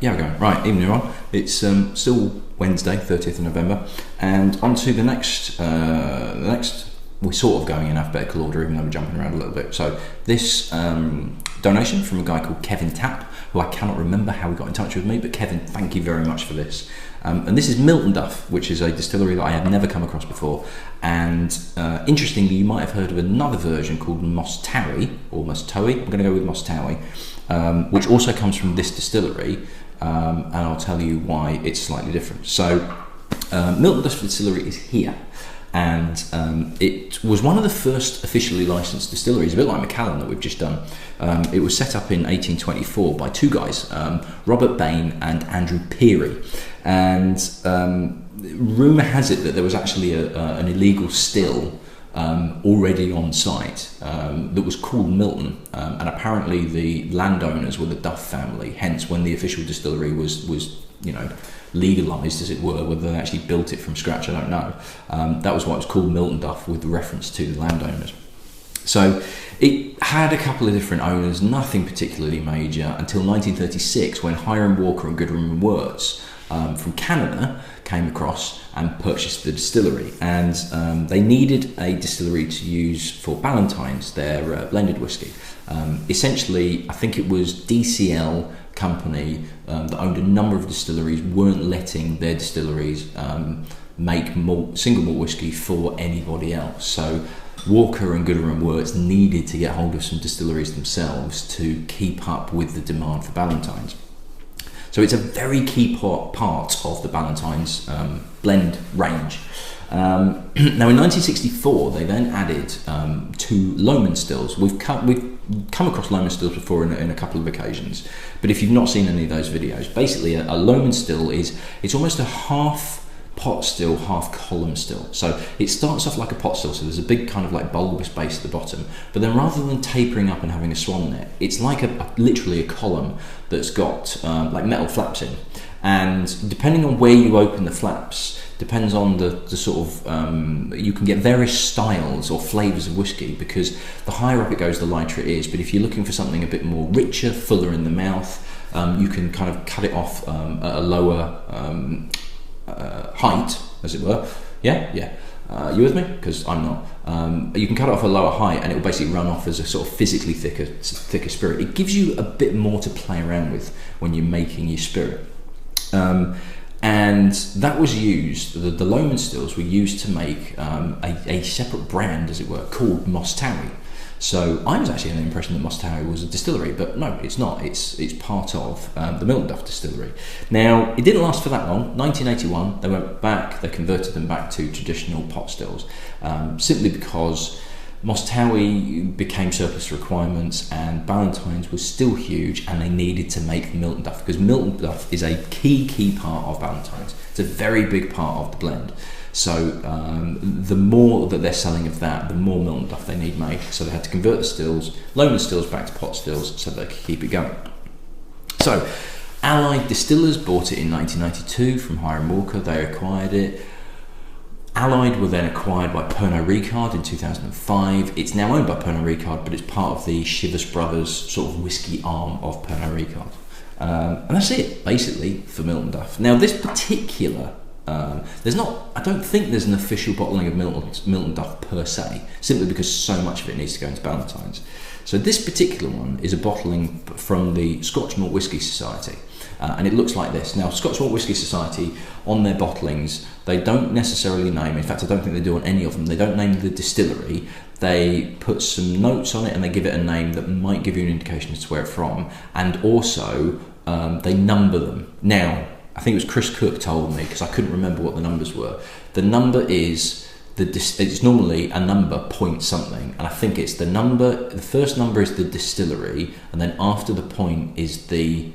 Yeah, we're going. Right, evening everyone. It's still Wednesday, 30th of November, and on to the next, we're sort of going in alphabetical order, even though we're jumping around a little bit. So this donation from a guy called Kevin Tapp, who I cannot remember how he got in touch with me, but Kevin, thank you very much for this. And this is Miltonduff, which is a distillery that I have never come across before. And interestingly, you might have heard of another version called Mosstowie, or Mosstowie. I'm going to go with Mosstowie, which also comes from this distillery. And I'll tell you why it's slightly different. So Miltonduff Distillery is here, and it was one of the first officially licensed distilleries, a bit like Macallan that we've just done. It was set up in 1824 by two guys, Robert Bain and Andrew Peary, and rumour has it that there was actually an illegal still already on site that was called Milton, and apparently the landowners were the Duff family. Hence, when the official distillery was legalised, as it were, whether they actually built it from scratch, I don't know. That was why it was called Miltonduff, with reference to the landowners. So it had a couple of different owners, nothing particularly major, until 1936, when Hiram Walker and Goodwin Wirtz from Canada came across and purchased the distillery, and they needed a distillery to use for Ballantine's, their blended whiskey. Essentially, I think it was DCL company that owned a number of distilleries weren't letting their distilleries make single malt whiskey for anybody else. So Walker and Goodwin Wirtz needed to get hold of some distilleries themselves to keep up with the demand for Ballantine's. So it's a very key part of the Ballantine's blend range. Now in 1964 they then added two Lomond stills. We've come across Lomond stills before in a couple of occasions, but if you've not seen any of those videos, basically a Lomond still it's almost a half pot still, half column still. So it starts off like a pot still, so there's a big kind of like bulbous base at the bottom, but then rather than tapering up and having a swan neck, it's like literally a column that's got like metal flaps in, and depending on where you open the flaps depends on the sort of you can get various styles or flavours of whiskey, because the higher up it goes the lighter it is. But if you're looking for something a bit more richer, fuller in the mouth, you can kind of cut it off at a lower height, as it were. Yeah. You with me? Because I'm not. You can cut it off a lower height, and it will basically run off as a sort of physically thicker spirit. It gives you a bit more to play around with when you're making your spirit. And that was used, the Lomond stills were used to make a separate brand, as it were, called Mosstowie. So I was actually under the impression that Mosstowie was a distillery, but no, it's not. It's part of the Miltonduff distillery. Now, it didn't last for that long. 1981, they went back, they converted them back to traditional pot stills, simply because Mosstowie became surplus requirements and Ballantine's was still huge, and they needed to make Miltonduff, because Miltonduff is a key part of Ballantine's. It's a very big part of the blend. So the more that they're selling of that, the more Miltonduff they need made. So they had to convert the stills, Lomond stills back to pot stills, so they could keep it going. So Allied Distillers bought it in 1992 from Hiram Walker. They acquired it. Allied were then acquired by Pernod Ricard in 2005. It's now owned by Pernod Ricard, but it's part of the Chivas Brothers sort of whiskey arm of Pernod Ricard. And that's it, basically, for Miltonduff. Now, this particular I don't think there's an official bottling of Miltonduff per se, simply because so much of it needs to go into Ballantine's. So this particular one is a bottling from the Scotch Malt Whisky Society, and it looks like this. Now, Scotch Malt Whisky Society, on their bottlings, they don't necessarily name, in fact I don't think they do on any of them, they don't name the distillery. They put some notes on it and they give it a name that might give you an indication as to where it's from, and also they number them. Now, I think it was Chris Cook told me, because I couldn't remember what the numbers were. The number is it's normally a number point something, and I think it's the first number is the distillery, and then after the point is the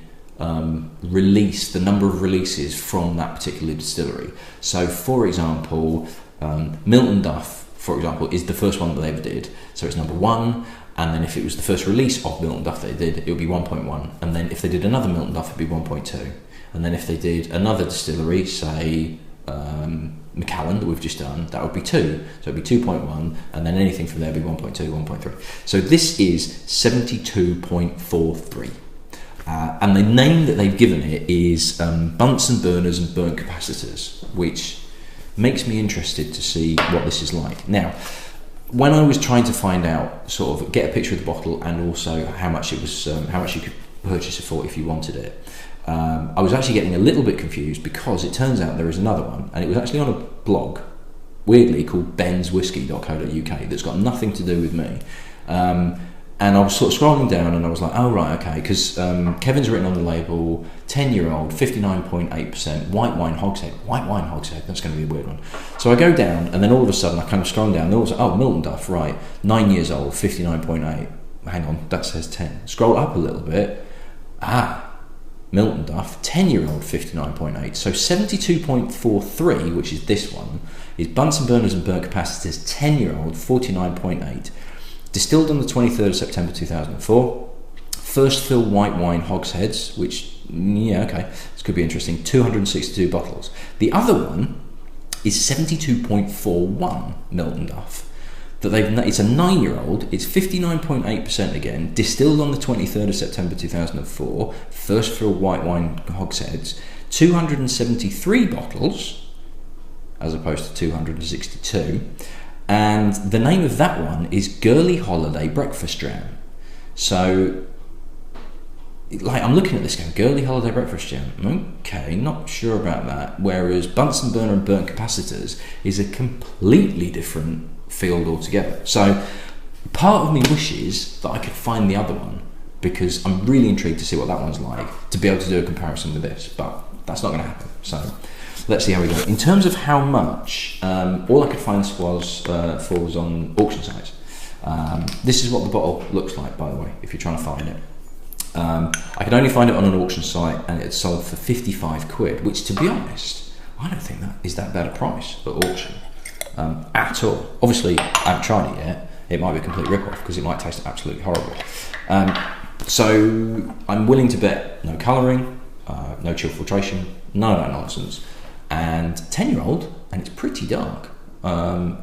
release, the number of releases from that particular distillery. So, for example, Miltonduff, for example, is the first one that they ever did, so it's number 1. And then if it was the first release of Miltonduff they did, it would be 1.1. And then if they did another Miltonduff, it would be 1.2. And then if they did another distillery, say Macallan that we've just done, that would be 2. So it would be 2.1, and then anything from there would be 1.2, 1.3. So this is 72.43. And the name that they've given it is Bunsen burners and burnt capacitors, which makes me interested to see what this is like. Now, when I was trying to find out, sort of get a picture of the bottle and also how much it was, how much you could purchase it for if you wanted it, I was actually getting a little bit confused because it turns out there is another one, and it was actually on a blog, weirdly called benswhisky.co.uk, that's got nothing to do with me. And I was sort of scrolling down and I was like, oh right, okay, because Kevin's written on the label, 10-year-old, 59.8%, white wine hogshead. White wine hogshead, that's going to be a weird one. So I go down and then all of a sudden I kind of scroll down and all of a sudden, oh, Miltonduff, right, 9 years old, 59.8. Hang on, that says 10. Scroll up a little bit. Miltonduff, 10-year-old, 59.8. So 72.43, which is this one, is Bunsen burners and burnt capacitors, 10-year-old, 49.8. Distilled on the 23rd of September 2004. First fill white wine hogsheads, which, yeah, okay, this could be interesting. 262 bottles. The other one is 72.41 Miltonduff. It's a 9-year-old. It's 59.8% again. Distilled on the 23rd of September 2004. First fill white wine hogsheads. 273 bottles, as opposed to 262. And the name of that one is Girly Holiday Breakfast Jam. So, like, I'm looking at this going, Girly Holiday Breakfast Jam. Okay, not sure about that. Whereas Bunsen burner and burnt capacitors is a completely different field altogether. So, part of me wishes that I could find the other one, because I'm really intrigued to see what that one's like, to be able to do a comparison with this. But that's not going to happen. So, let's see how we go. In terms of how much, all I could find was on auction sites. This is what the bottle looks like, by the way, if you're trying to find it. I could only find it on an auction site, and it's sold for 55 quid, which, to be honest, I don't think that is that bad a price at auction at all. Obviously, I haven't tried it yet. It might be a complete rip-off because it might taste absolutely horrible. So I'm willing to bet no colouring, no chill filtration, none of that nonsense. And 10-year-old, and it's pretty dark,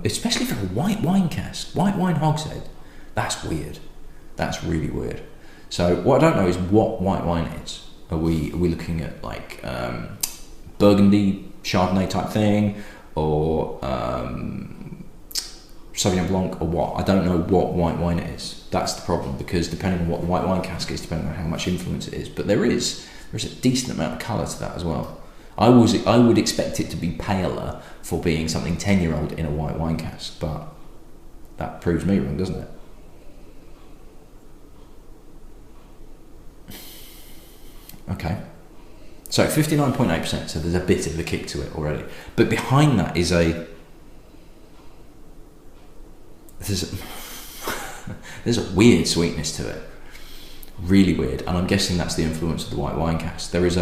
especially for a white wine cask, white wine hogshead. That's weird. That's really weird. So what I don't know is what white wine is. Are we looking at like Burgundy, Chardonnay type thing, or Sauvignon Blanc, or what? I don't know what white wine it is. That's the problem, because depending on what the white wine cask is, depending on how much influence it is, but there's a decent amount of colour to that as well. I would expect it to be paler for being something 10-year-old in a white wine cask, but that proves me wrong, doesn't it? Okay, so 59.8%, so there's a bit of a kick to it already. But behind that is there's a weird sweetness to it, really weird, and I'm guessing that's the influence of the white wine cask. There is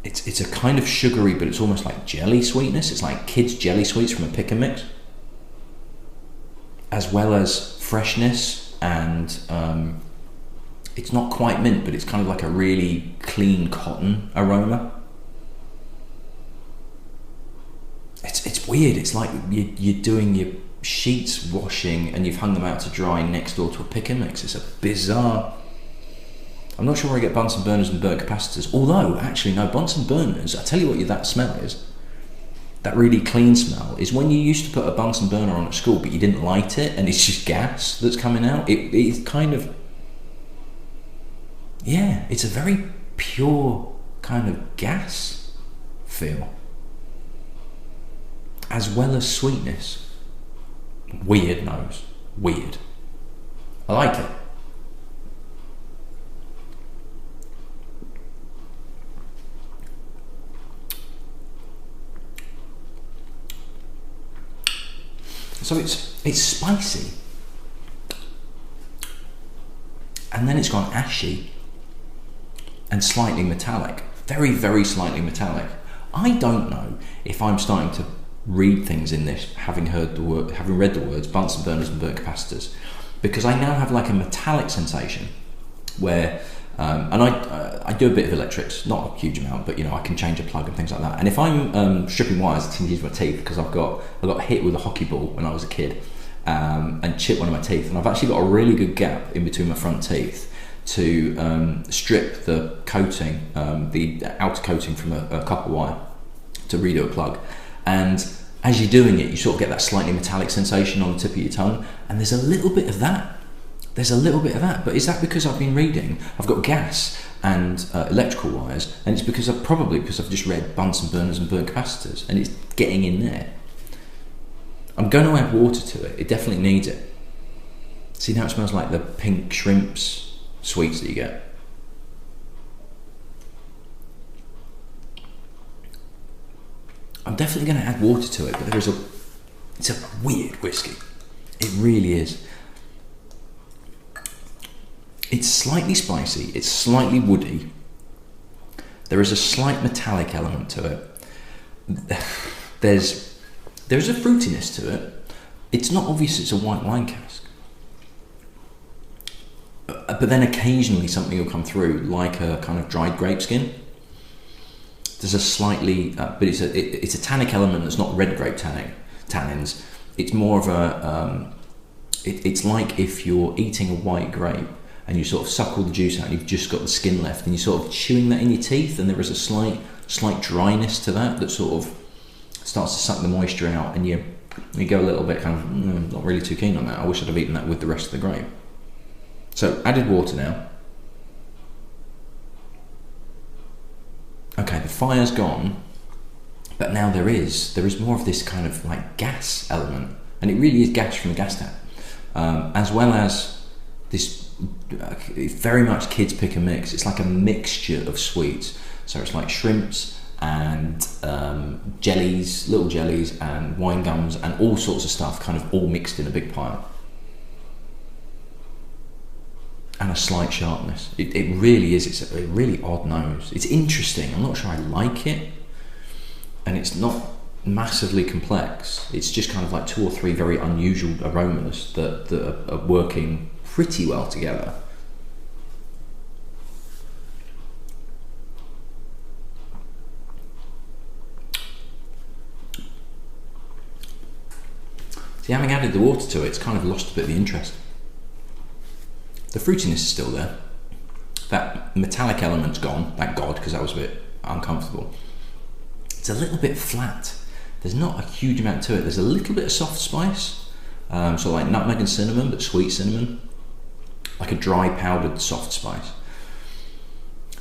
it's a kind of sugary, but it's almost like jelly sweetness. It's like kids' jelly sweets from a pick and mix, as well as freshness, and it's not quite mint, but it's kind of like a really clean cotton aroma. It's weird. It's like you're doing your sheets washing and you've hung them out to dry next door to a pick and mix. It's a bizarre. I'm not sure where I get Bunsen burners and burnt capacitors. Although, actually, no, Bunsen burners, I'll tell you what that smell is. That really clean smell is when you used to put a Bunsen burner on at school, but you didn't light it, and it's just gas that's coming out. It's kind of, yeah, it's a very pure kind of gas feel, as well as sweetness. Weird nose. Weird. I like it. So it's spicy, and then it's gone ashy and slightly metallic, very, very slightly metallic. I don't know if I'm starting to read things in this, having read the words Bunsen burners and burnt capacitors, because I now have like a metallic sensation where, and I do a bit of electrics, not a huge amount, but I can change a plug and things like that. And if I'm stripping wires, I tend to use my teeth, because I got hit with a hockey ball when I was a kid, and chipped one of my teeth, and I've actually got a really good gap in between my front teeth to strip the coating, the outer coating from a copper wire to redo a plug. And as you're doing it, you sort of get that slightly metallic sensation on the tip of your tongue, and there's a little bit of that. There's a little bit of that, but is that because I've been reading? I've got gas and electrical wires, and it's because I've just read Bunsen burners and burnt capacitors, and it's getting in there. I'm going to add water to it. It definitely needs it. See, now it smells like the pink shrimps sweets that you get. I'm definitely going to add water to it, but it's a weird whiskey. It really is. It's slightly spicy, it's slightly woody. There is a slight metallic element to it. There's a fruitiness to it. It's not obvious it's a white wine cask. But then occasionally something will come through, like a kind of dried grape skin. There's a slightly, but it's a tannic element that's not red grape tannins. It's more of a, it's like if you're eating a white grape and you sort of suck all the juice out and you've just got the skin left, and you're sort of chewing that in your teeth, and there is a slight dryness to that sort of starts to suck the moisture out, and you go a little bit kind of, not really too keen on that. I wish I'd have eaten that with the rest of the grape. So added water now. Okay, the fire's gone, but now there is more of this kind of like gas element, and it really is gas from the gas tap, as well as this very much kids pick and mix. It's like a mixture of sweets, so it's like shrimps and jellies, little jellies, and wine gums, and all sorts of stuff kind of all mixed in a big pile. And a slight sharpness. It really is. It's a really odd nose. It's interesting. I'm not sure I like it, and it's not massively complex. It's just kind of like 2 or 3 very unusual aromas that are working pretty well together. See, having added the water to it, it's kind of lost a bit of the interest. The fruitiness is still there. That metallic element's gone, thank God, because that was a bit uncomfortable. It's a little bit flat. There's not a huge amount to it. There's a little bit of soft spice, so like nutmeg and cinnamon, but sweet cinnamon, like a dry powdered soft spice.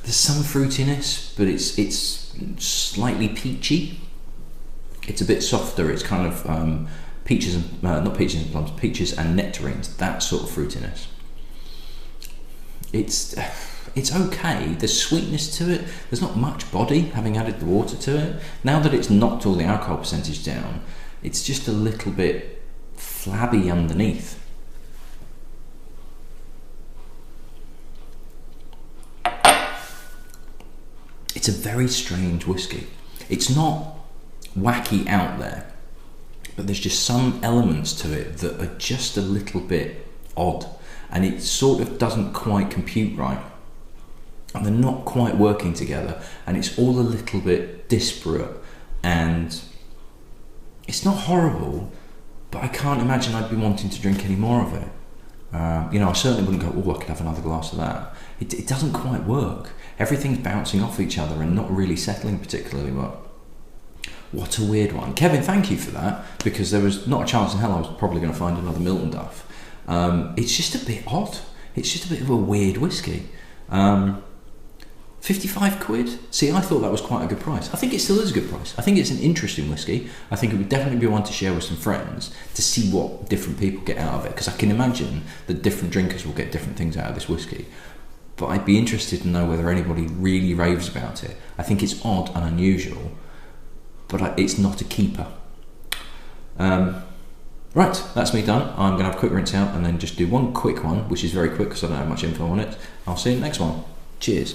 There's some fruitiness, but it's slightly peachy. It's a bit softer. It's kind of peaches and not peaches and plums, peaches and nectarines. That sort of fruitiness. It's okay. There's sweetness to it. There's not much body, having added the water to it. Now that it's knocked all the alcohol percentage down, it's just a little bit flabby underneath. It's a very strange whiskey. It's not wacky out there, but there's just some elements to it that are just a little bit odd, and it sort of doesn't quite compute right, and they're not quite working together, and it's all a little bit disparate, and it's not horrible, but I can't imagine I'd be wanting to drink any more of it. I certainly wouldn't go, oh, I could have another glass of that. It doesn't quite work. Everything's bouncing off each other and not really settling particularly well. What a weird one. Kevin, thank you for that, because there was not a chance in hell I was probably going to find another Miltonduff. It's just a bit odd. It's just a bit of a weird whiskey. 55 quid? See, I thought that was quite a good price. I think it still is a good price. I think it's an interesting whiskey. I think it would definitely be one to share with some friends to see what different people get out of it, because I can imagine that different drinkers will get different things out of this whiskey. But I'd be interested to know whether anybody really raves about it. I think it's odd and unusual, but it's not a keeper. Right, that's me done. I'm going to have a quick rinse out and then just do one quick one, which is very quick because I don't have much info on it. I'll see you in the next one. Cheers.